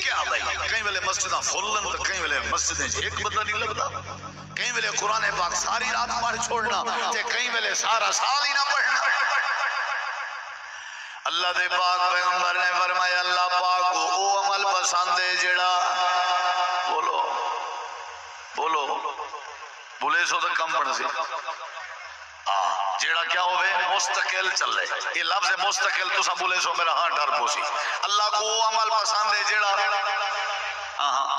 کیا بھائی کئی ویلے مسجداں فلن تو کئی ویلے مسجدیں ایک بندہ نہیں لگتا کئی ویلے قرآن پاک ساری رات پڑھ چھوڑنا تے کئی ویلے سارا سال ہی نہ پڑھنا اللہ دے پاک پیغمبر نے فرمایا اللہ پاک کو او عمل پسند ہے جڑا بولو بولو بولے سو تو کم بن سی جیڑا کیا ہوئے مستقل چلے یہ لفظ مستقل تو سب بولے سو میرا ہاں ڈر پوسی اللہ کو وہ عمل پسند ہے جیڑا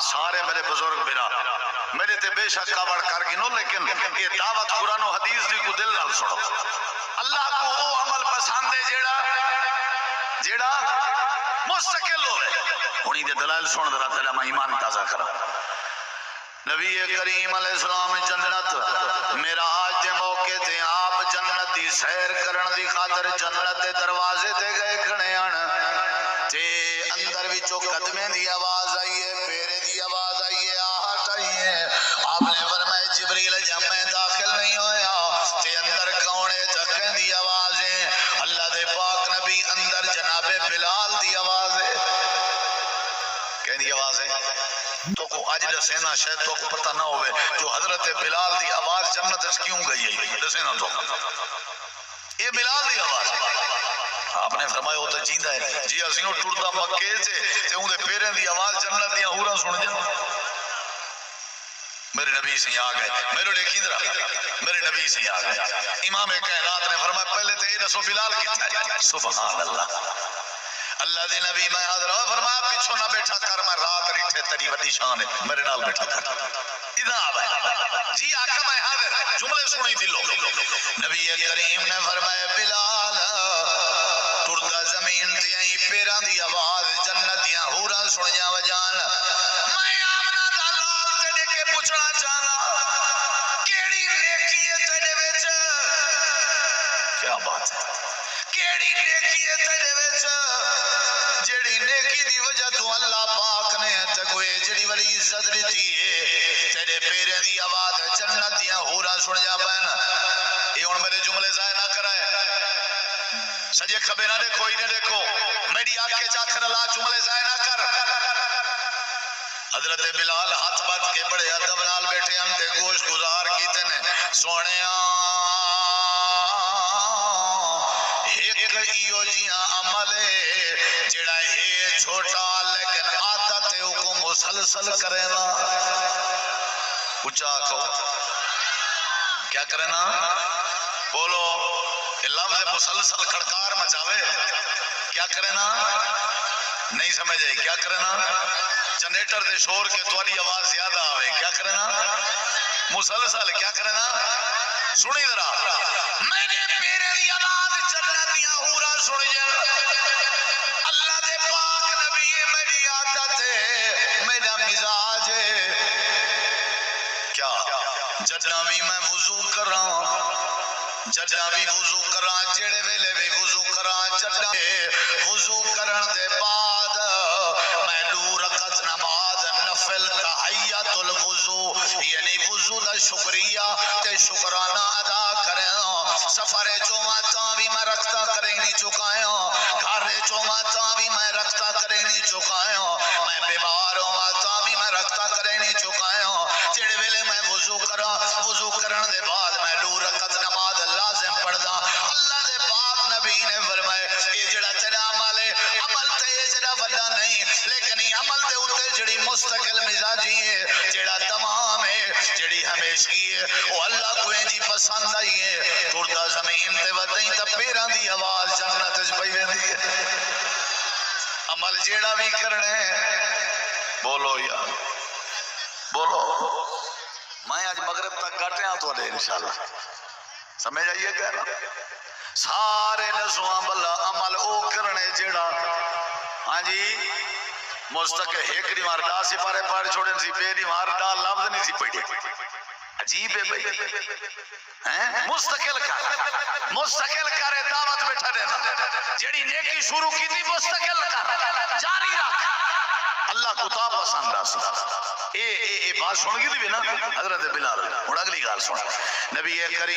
سارے میرے بزرگ بھرا میرے تے بے شک کاوڑ کر گنو لیکن یہ دعوت قرآن و حدیث دی کو دل نال سنو اللہ کو وہ عمل پسند ہے جیڑا مستقل ہوئے انہی دے دلائل سن درہ تیرا میں ایمان تازہ کرا نبی کریم علیہ السلام جنت میرا آج دے موقع تے آپ جنت دی سیر کرن دی خاطر جنت دے دروازے تے گئے کھڑے آن تے اندر وچوں قدمیں دی آواز آئیے پیرے دی آواز آئیے آہٹ آئیے آپ نے فرمایا جبریل جب میں داخل نہیں ہویا تے اندر کونے چکیں دی آوازیں اللہ دے پاک نبی اندر جناب بلال دی آوازیں کہیں دی آوازیں تو کو آج دسینا شاید تو کو پتہ نہ ہوئے جو حضرت بلال دی آواز جنت اس کیوں گئی ہے دسینا تو یہ بلال دی آواز آپ نے فرمایا ہوتا جیندہ ہے جی اسیوں ٹوٹتا مکے سے ان دے پیریں دی آواز جنت دی ہورا سن جائے میرے نبی سے آ گئے میرے لیکن رہا میرے نبی سے آ گئے امام کائنات نے فرمایا پہلے تو یہ نسو بلال کتنا ہے سبحان اللہ اللہ دے نبی میں حضر فرمایا پچھو نہ بیٹھا کر میں رات ریٹھے تری وڈی شان ہے میرے نال بیٹھا کر ادھا آبائے جی آقا میں حاضر جملے سنی دلو نبی کریم نے فرمایا بلال ٹردا زمین تے آئی پیران دی آواز جنتیاں ہورا سن جا وجان میں آمنا دا لال تیڑے کے پوچھنا چاہنا کیڑی نیکی ہے تیڑے ویچ کیا بات ہے کیڑی نیکی ہے تیڑے ویچ جیڑی نیکی دی وجہ تو اللہ پاک نے تکوئے جیڑی ولی عزت دیتی ہے تیرے پیرے دی آواز جنتیاں ہورا سن جا بین یہ ان میرے جملے ضائع نہ کرائے سجے کھبے نہ دیکھو ہی نہ دیکھو میری آنکھ کے چاکر اللہ جملے ضائع نہ کر حضرت بلال ہاتھ بات کے بڑے ادب نال بیٹھے ہم تے گوشت گزار کیتے نے سونے ایک ایو جیاں عمل جڑا ہے چھوٹا لیکن عادت ہے کو مسلسل کرنا اچھا کہو کیا کرنا بولو لفظ مسلسل کھڑکار مچاوے کیا کرنا نہیں سمجھے کیا کرنا جنریٹر دے شور کے توالی آواز زیادہ آوے کیا کرنا مسلسل کیا کرنا سنی ذرا میرے پیرے دی آواز جنتیاں ہورا سن جائے اللہ دے پاک نبی میری عادت ہے میرا مزاج ہے کیا جدنا بھی میں وضو کراں جدنا بھی وضو کراں جڑے ویلے بھی وضو کراں جدنا وضو کرن دے بعد میں 2 رکعت نماز نفل تحیت الوضو یعنی وضو دا شکریہ تے شکرانہ ادا کریں سفر جمعہ بھی میں رکھتا کریں نہیں چکایاں گھر جمعہ بھی میں رکھتا کریں نہیں چکایاں میں بیمار ہوں بھی میں رکھتا کریں نہیں چکایاں جڑے ویلے میں وضو کراں وضو کرن دے بعد میں 2 رکعت نماز لازم پڑھدا اللہ دے پاک نبی نے فرمایا یہ جڑا تیرا عمل ہے عمل تے جڑا بڑا نہیں لیکن یہ عمل دے اوتے جڑی مستقل مزاجی ہے جڑا تمام ہے جڑی ہمیشگی ہے وہ اللہ کو جی پسند آئی ہے ٹردا زمین تے ودیں تے پیراں دی آواز جنت وچ پئی ویندی ہے عمل جیڑا بھی کرنا ہے بولو یار بولو میں آج مغرب تک گھٹیاں تو دے انشاءاللہ سمجھ آئیے کہہ رہا سارے نسواں بلا عمل او کرنے جیڑا ہاں جی مستقل ایک دیوار دا سپارے پڑھ چھوڑن سی بے دیوار دا لفظ نہیں سی پڑھی عجیب ہے بھئی مستقل کرے دعوت بیٹھا دینا جیڑی نیکی شروع کی تھی مستقل کر جاری رکھ اللہ کو تا پسند آسا اے بات سن گی تھی بھی نا حضرت بلال اور اگلی گال سن نبی کریم